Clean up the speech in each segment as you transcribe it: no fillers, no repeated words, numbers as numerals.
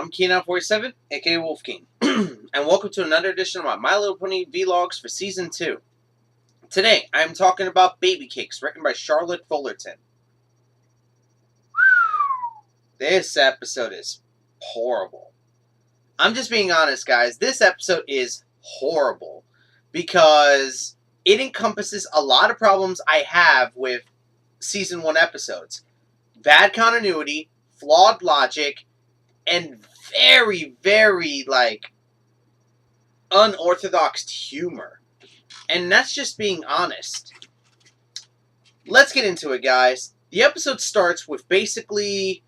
I'm Keen47, aka Wolfkeen, and welcome to another edition of My Little Pony Vlogs for Season 2. Today, I am talking about Baby Cakes, written by Charlotte Fullerton. This episode is horrible. I'm just being honest, guys. This episode is horrible because it encompasses a lot of problems I have with Season 1 episodes. Bad continuity, flawed logic, and very, very, unorthodox humor. And that's just being honest. Let's get into it, guys. The episode starts with basically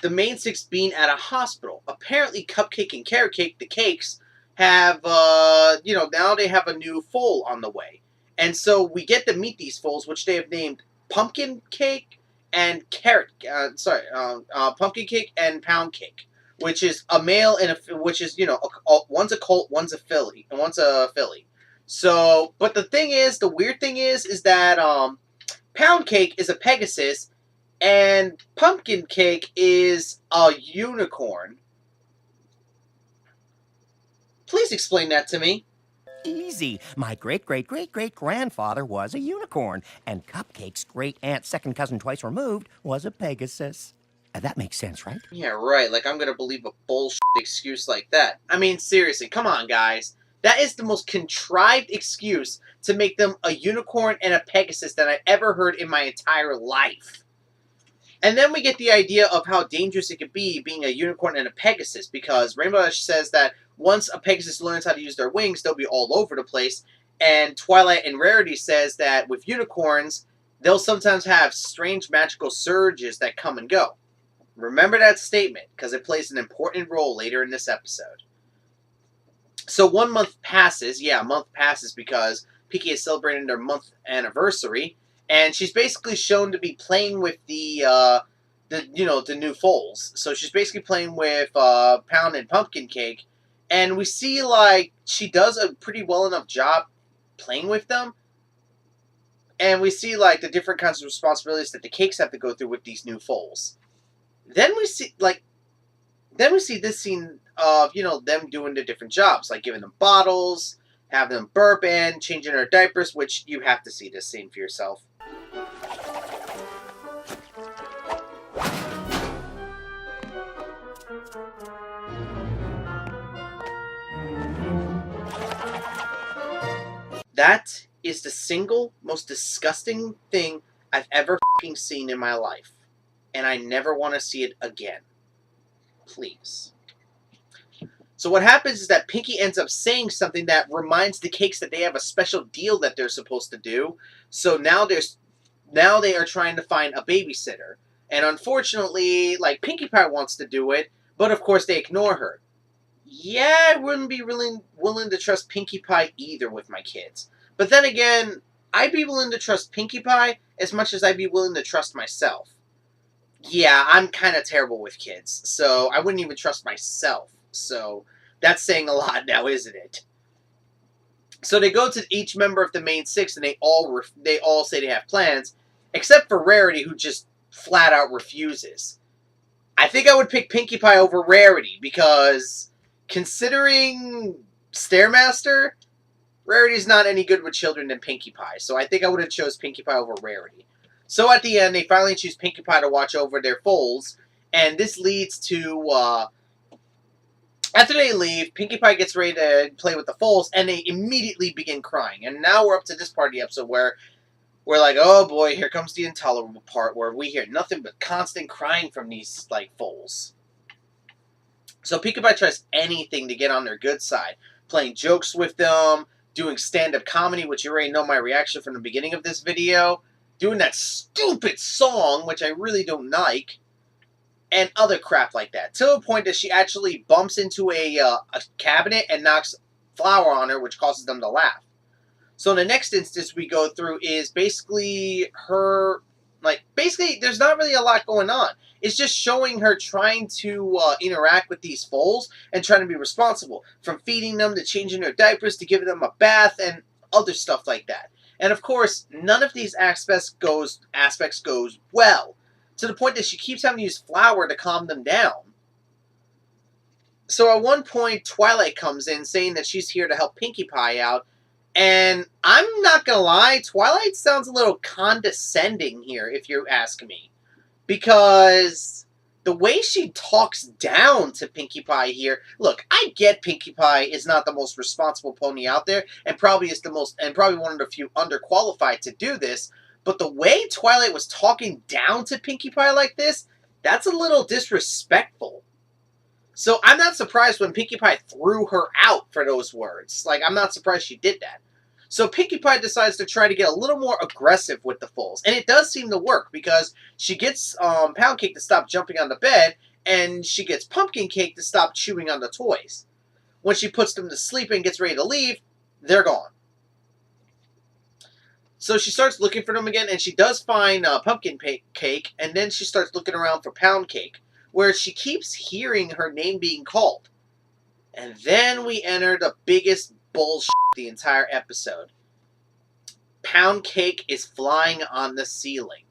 the main six being at a hospital. Apparently, Cupcake and Carrot Cake, the cakes, have, now they have a new foal on the way. And so we get to meet these foals, which they have named Pumpkin Cake and Pumpkin Cake and Pound Cake. Which is a male and one's a colt, one's a filly, and one's a filly. So, but the weird thing is that Pound Cake is a Pegasus, and Pumpkin Cake is a unicorn. Please explain that to me. Easy. My great-great-great-great-grandfather was a unicorn, and Cupcake's great-aunt, second cousin twice removed, was a Pegasus. That makes sense, right? Yeah, right. Like, I'm gonna believe a bullshit excuse like that. I mean, seriously, come on, guys. That is the most contrived excuse to make them a unicorn and a Pegasus that I've ever heard in my entire life. And then we get the idea of how dangerous it could be being a unicorn and a Pegasus, because Rainbow Dash says that once a Pegasus learns how to use their wings, they'll be all over the place. And Twilight and Rarity says that with unicorns, they'll sometimes have strange magical surges that come and go. Remember that statement, because it plays an important role later in this episode. So 1 month passes. Yeah, a month passes because Pinkie is celebrating their month anniversary, and she's basically shown to be playing with the new foals. So she's basically playing with Pound and Pumpkin Cake, and we see she does a pretty well enough job playing with them. And we see the different kinds of responsibilities that the cakes have to go through with these new foals. Then we see this scene of, them doing the different jobs, like giving them bottles, having them burp in, changing their diapers, which you have to see this scene for yourself. That is the single most disgusting thing I've ever fucking seen in my life. And I never want to see it again. Please. So what happens is that Pinkie ends up saying something that reminds the cakes that they have a special deal that they're supposed to do. So now they are trying to find a babysitter. And unfortunately, Pinkie Pie wants to do it, but of course they ignore her. Yeah, I wouldn't be really willing to trust Pinkie Pie either with my kids. But then again, I'd be willing to trust Pinkie Pie as much as I'd be willing to trust myself. Yeah, I'm kind of terrible with kids, so I wouldn't even trust myself. So that's saying a lot now, isn't it? So they go to each member of the main six, and they all say they have plans, except for Rarity, who just flat out refuses. I think I would pick Pinkie Pie over Rarity, because considering Stairmaster, Rarity's not any good with children than Pinkie Pie, so I think I would have chose Pinkie Pie over Rarity. So at the end, they finally choose Pinkie Pie to watch over their foals, and this leads to, after they leave, Pinkie Pie gets ready to play with the foals, and they immediately begin crying. And now we're up to this part of the episode where we're like, oh boy, here comes the intolerable part, where we hear nothing but constant crying from these, foals. So Pinkie Pie tries anything to get on their good side, playing jokes with them, doing stand-up comedy, which you already know my reaction from the beginning of this video, doing that stupid song, which I really don't like, and other crap like that. To a point that she actually bumps into a cabinet and knocks flour on her, which causes them to laugh. So the next instance we go through is basically her, there's not really a lot going on. It's just showing her trying to interact with these foals and trying to be responsible. From feeding them, to changing their diapers, to giving them a bath, and other stuff like that. And of course, none of these aspects goes well, to the point that she keeps having to use flour to calm them down. So at one point, Twilight comes in saying that she's here to help Pinkie Pie out. And I'm not gonna lie, Twilight sounds a little condescending here, if you ask me. Because the way she talks down to Pinkie Pie here, look, I get Pinkie Pie is not the most responsible pony out there, and probably one of the few underqualified to do this, but the way Twilight was talking down to Pinkie Pie like this, that's a little disrespectful. So I'm not surprised when Pinkie Pie threw her out for those words. Like, I'm not surprised she did that. So Pinkie Pie decides to try to get a little more aggressive with the foals. And it does seem to work, because she gets Pound Cake to stop jumping on the bed, and she gets Pumpkin Cake to stop chewing on the toys. When she puts them to sleep and gets ready to leave, they're gone. So she starts looking for them again, and she does find Pumpkin Cake, and then she starts looking around for Pound Cake, where she keeps hearing her name being called. And then we enter the biggest bullshit the entire episode. Pound Cake is flying on the ceiling.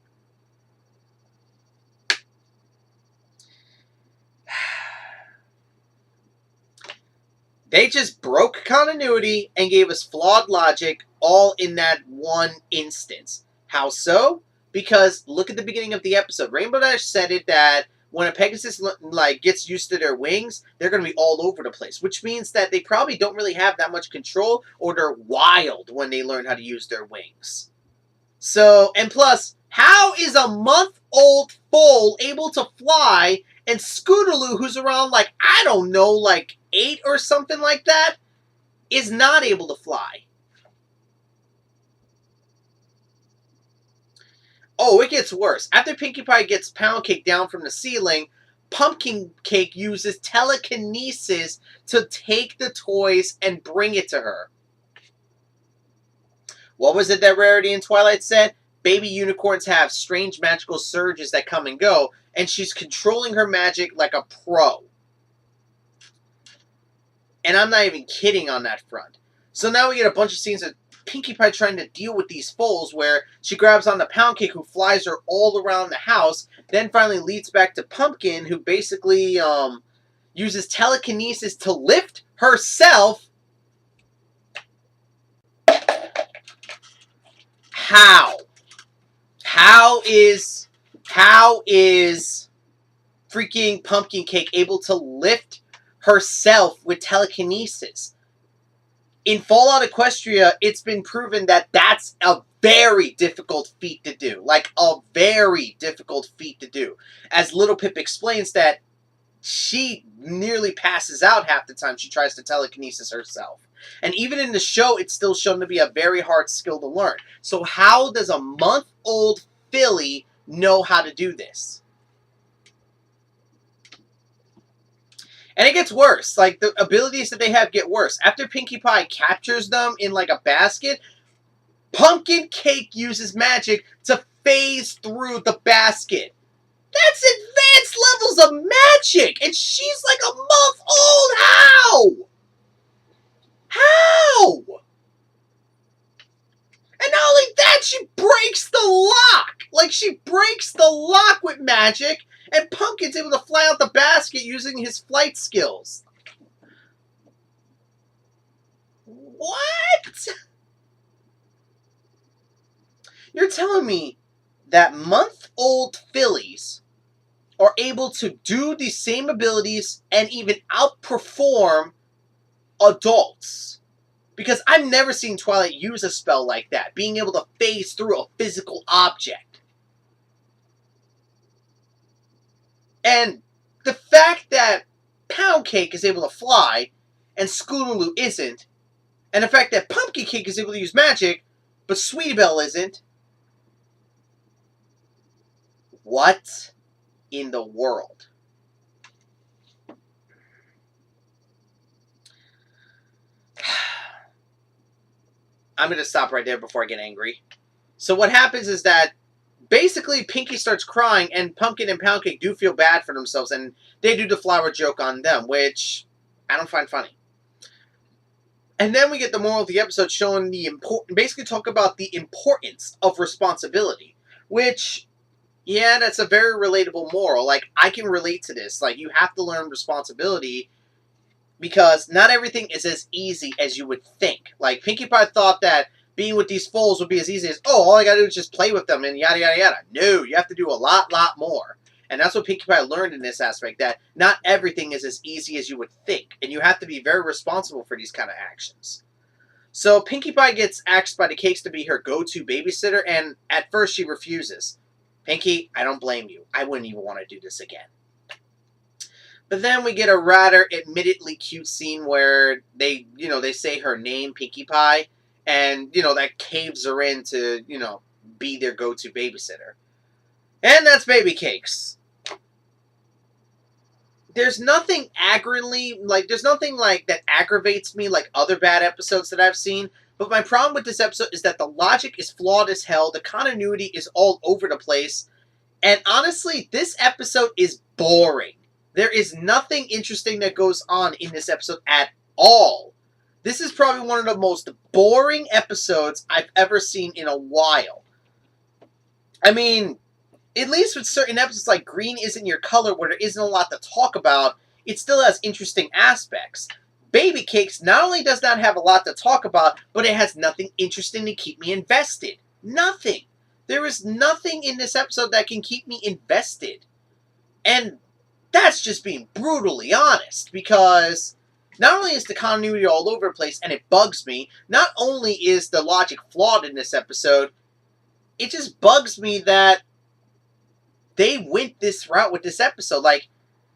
They just broke continuity and gave us flawed logic all in that one instance. How so? Because look at the beginning of the episode. Rainbow Dash said it that when a Pegasus gets used to their wings, they're going to be all over the place, which means that they probably don't really have that much control, or they're wild when they learn how to use their wings. So, and plus, how is a month-old foal able to fly, and Scootaloo, who's around, like, I don't know, like 8 or something like that, is not able to fly? Oh, it gets worse. After Pinkie Pie gets Pound Cake down from the ceiling, Pumpkin Cake uses telekinesis to take the toys and bring it to her. What was it that Rarity and Twilight said? Baby unicorns have strange magical surges that come and go, and she's controlling her magic like a pro. And I'm not even kidding on that front. So now we get a bunch of scenes of Pinkie Pie trying to deal with these foals, where she grabs on the Pound Cake, who flies her all around the house, then finally leads back to Pumpkin, who basically uses telekinesis to lift herself. How? How is freaking Pumpkin Cake able to lift herself with telekinesis? In Fallout Equestria, it's been proven that that's a very difficult feat to do. Like, a very difficult feat to do. As Little Pip explains that she nearly passes out half the time she tries to telekinesis herself. And even in the show, it's still shown to be a very hard skill to learn. So how does a month-old filly know how to do this? And it gets worse. Like, the abilities that they have get worse. After Pinkie Pie captures them in, like, a basket, Pumpkin Cake uses magic to phase through the basket. That's advanced levels of magic! And she's like a month old! How? How? And not only that, she breaks the lock! Like, she breaks the lock with magic, and Pumpkin's able to fly out the basket using his flight skills. What? You're telling me that month-old fillies are able to do the same abilities and even outperform adults? Because I've never seen Twilight use a spell like that, being able to phase through a physical object. And the fact that Pound Cake is able to fly and Scootaloo isn't, and the fact that Pumpkin Cake is able to use magic, but Sweetie Belle isn't, what in the world? I'm going to stop right there before I get angry. So what happens is that basically Pinkie starts crying, and Pumpkin and Pound Cake do feel bad for themselves, and they do the flower joke on them, which I don't find funny. And then we get the moral of the episode showing basically talk about the importance of responsibility, which, yeah, that's a very relatable moral. Like, I can relate to this. Like, you have to learn responsibility because not everything is as easy as you would think. Like, Pinkie Pie thought that being with these foals would be as easy as, oh, all I gotta do is just play with them and yada, yada, yada. No, you have to do a lot more. And that's what Pinkie Pie learned in this aspect, that not everything is as easy as you would think. And you have to be very responsible for these kind of actions. So Pinkie Pie gets asked by the Cakes to be her go-to babysitter, and at first she refuses. Pinkie, I don't blame you. I wouldn't even want to do this again. But then we get a rather admittedly cute scene where they say her name, Pinkie Pie, and, that caves her in to, be their go-to babysitter. And that's Baby Cakes. There's nothing there's nothing that aggravates me like other bad episodes that I've seen, but my problem with this episode is that the logic is flawed as hell, the continuity is all over the place, and honestly, this episode is boring. There is nothing interesting that goes on in this episode at all. This is probably one of the most boring episodes I've ever seen in a while. I mean, at least with certain episodes like Green Isn't Your Color, where there isn't a lot to talk about, it still has interesting aspects. Baby Cakes not only does not have a lot to talk about, but it has nothing interesting to keep me invested. Nothing. There is nothing in this episode that can keep me invested. And that's just being brutally honest, because not only is the continuity all over the place and it bugs me, not only is the logic flawed in this episode, it just bugs me that they went this route with this episode. Like,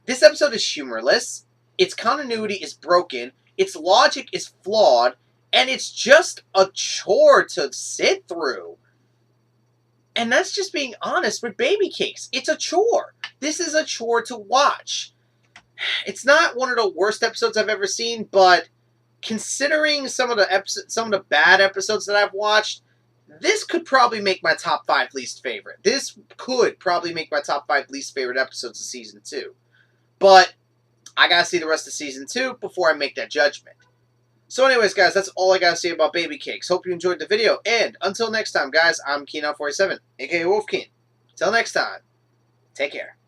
this episode is humorless, its continuity is broken, its logic is flawed, and it's just a chore to sit through. And that's just being honest with Baby Cakes. It's a chore. This is a chore to watch. It's not one of the worst episodes I've ever seen, but considering some of the bad episodes that I've watched, this could probably make my top 5 least favorite. This could probably make my top 5 least favorite episodes of Season 2. But I gotta see the rest of Season 2 before I make that judgment. So anyways, guys, that's all I gotta say about Baby Cakes. Hope you enjoyed the video, and until next time, guys, I'm Keen47, aka Wolfkeen. Till next time, take care.